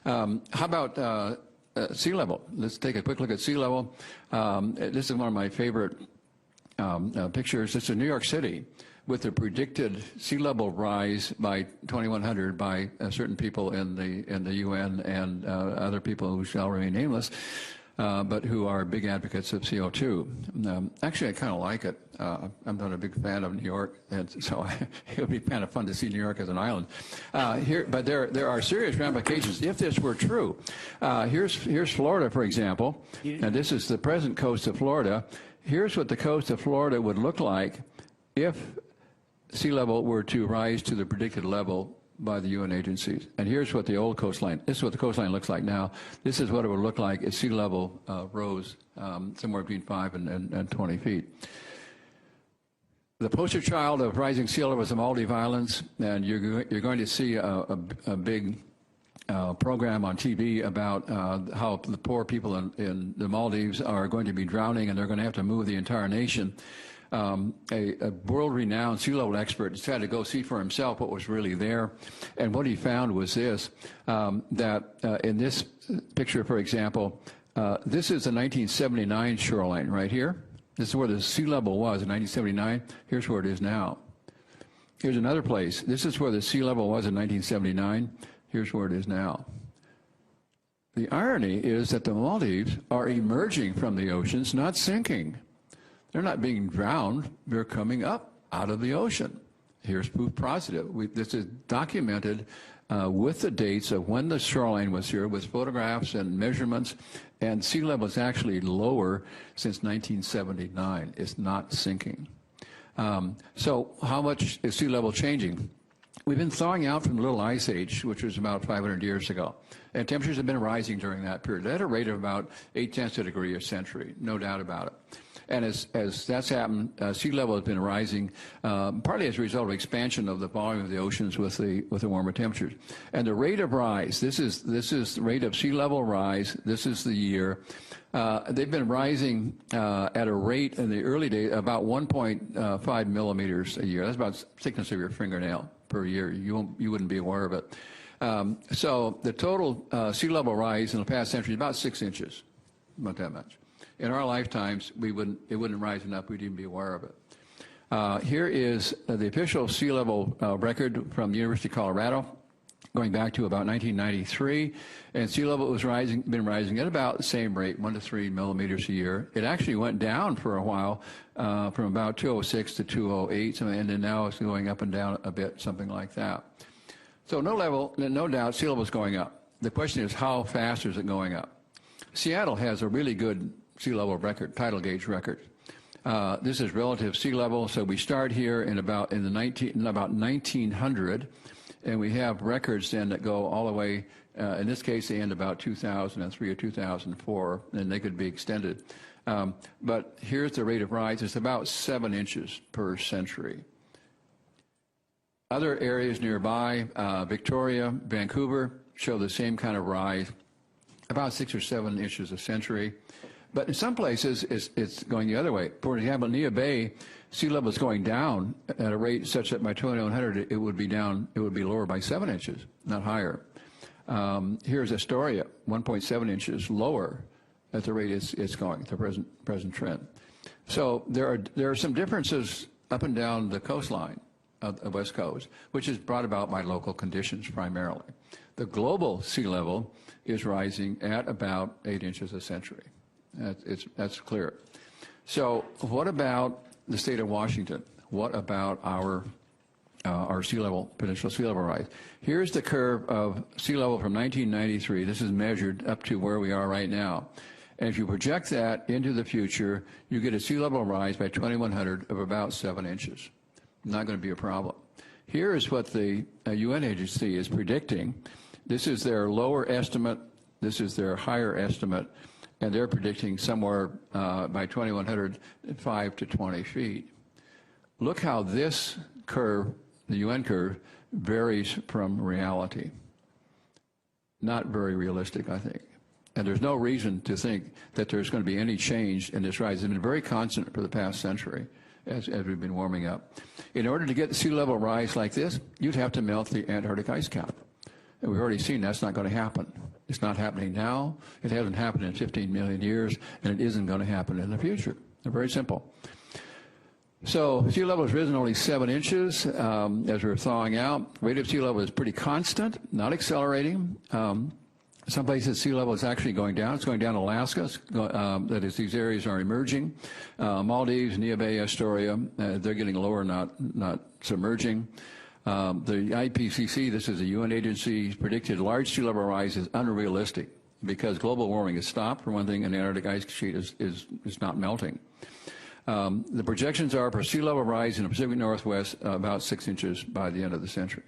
How about sea level? Let's take a quick look at sea level. This is one of my favorite pictures. It's in New York City with the predicted sea level rise by 2100 by certain people in the UN and other people who shall remain nameless, but who are big advocates of CO2. Actually, I kind of like it. I'm not a big fan of New York, and so it would be kind of fun to see New York as an island. But there are serious ramifications if this were true. Here's Florida, for example, and this is the present coast of Florida. Here's what the coast of Florida would look like if sea level were to rise to the predicted level by the UN agencies. And here's what the old coastline, this is what the coastline looks like now. This is what it would look like if sea level rose somewhere between 5 and 20 feet. The poster child of rising sea level is the Maldives Islands, and you're going to see a big program on TV about how the poor people in the Maldives are going to be drowning, and they're going to have to move the entire nation. A world-renowned sea level expert decided to go see for himself what was really there, and what he found was this, that in this picture, for example, this is the 1979 shoreline right here. This is where the sea level was in 1979. Here's where it is now. Here's another place. This is where the sea level was in 1979. Here's where it is now. The irony is that the Maldives are emerging from the oceans, not sinking. They're not being drowned, they're coming up out of the ocean. Here's proof positive. This is documented with the dates of when the shoreline was here, with photographs and measurements, and sea level is actually lower since 1979. It's not sinking. So how much is sea level changing? We've been thawing out from the Little Ice Age, which was about 500 years ago, and temperatures have been rising during that period at a rate of about 0.8 degrees a century, no doubt about it. And as that's happened, sea level has been rising, partly as a result of expansion of the volume of the oceans with the warmer temperatures. And the rate of rise, this is the rate of sea level rise. This is the year. They've been rising at a rate in the early days about 1.5 millimeters a year. That's about the thickness of your fingernail per year. You wouldn't be aware of it. So the total sea level rise in the past century is about 6 inches, not that much. In our lifetimes, it wouldn't rise enough, we'd even be aware of it. Here is the official sea level record from the University of Colorado, going back to about 1993, and sea level was been rising at about the same rate, 1 to 3 millimeters a year. It actually went down for a while, from about 206 to 208, and then now it's going up and down a bit, something like that. So no doubt, sea level is going up. The question is, how fast is it going up? Seattle has a really good sea level record, tidal gauge record. This is relative sea level, so we start here in about 1900, and we have records then that go all the way. In this case, they end about 2003 or 2004, and they could be extended. But here's the rate of rise. It's about 7 inches per century. Other areas nearby, Victoria, Vancouver, show the same kind of rise, about 6 or 7 inches a century. But in some places, it's going the other way. For example, Neah Bay, sea level is going down at a rate such that by 2100, it would be lower by 7 inches, not higher. Here's Astoria, 1.7 inches lower at the rate it's going, the present trend. So there are some differences up and down the coastline of the West Coast, which is brought about by local conditions primarily. The global sea level is rising at about 8 inches a century. That's clear. So what about the state of Washington? What about our sea level, peninsula sea level rise? Here's the curve of sea level from 1993. This is measured up to where we are right now. And if you project that into the future, you get a sea level rise by 2100 of about 7 inches. Not going to be a problem. Here is what the UN agency is predicting. This is their lower estimate. This is their higher estimate. And they're predicting somewhere by 2100, 5 to 20 feet. Look how this curve, the UN curve, varies from reality. Not very realistic, I think. And there's no reason to think that there's going to be any change in this rise. It's been very constant for the past century as we've been warming up. In order to get the sea level rise like this, you'd have to melt the Antarctic ice cap. And we've already seen that's not going to happen. It's not happening now. It hasn't happened in 15 million years, and it isn't going to happen in the future. They're very simple. So sea level has risen only 7 inches as we're thawing out. Rate of sea level is pretty constant, not accelerating. Some places sea level is actually going down. It's going down Alaska. That is, these areas are emerging. Maldives, Niue, Astoria, they're getting lower, not submerging. The IPCC, this is a UN agency, predicted large sea level rise is unrealistic because global warming has stopped, for one thing, and the Antarctic ice sheet is not melting. The projections are for sea level rise in the Pacific Northwest about 6 inches by the end of the century.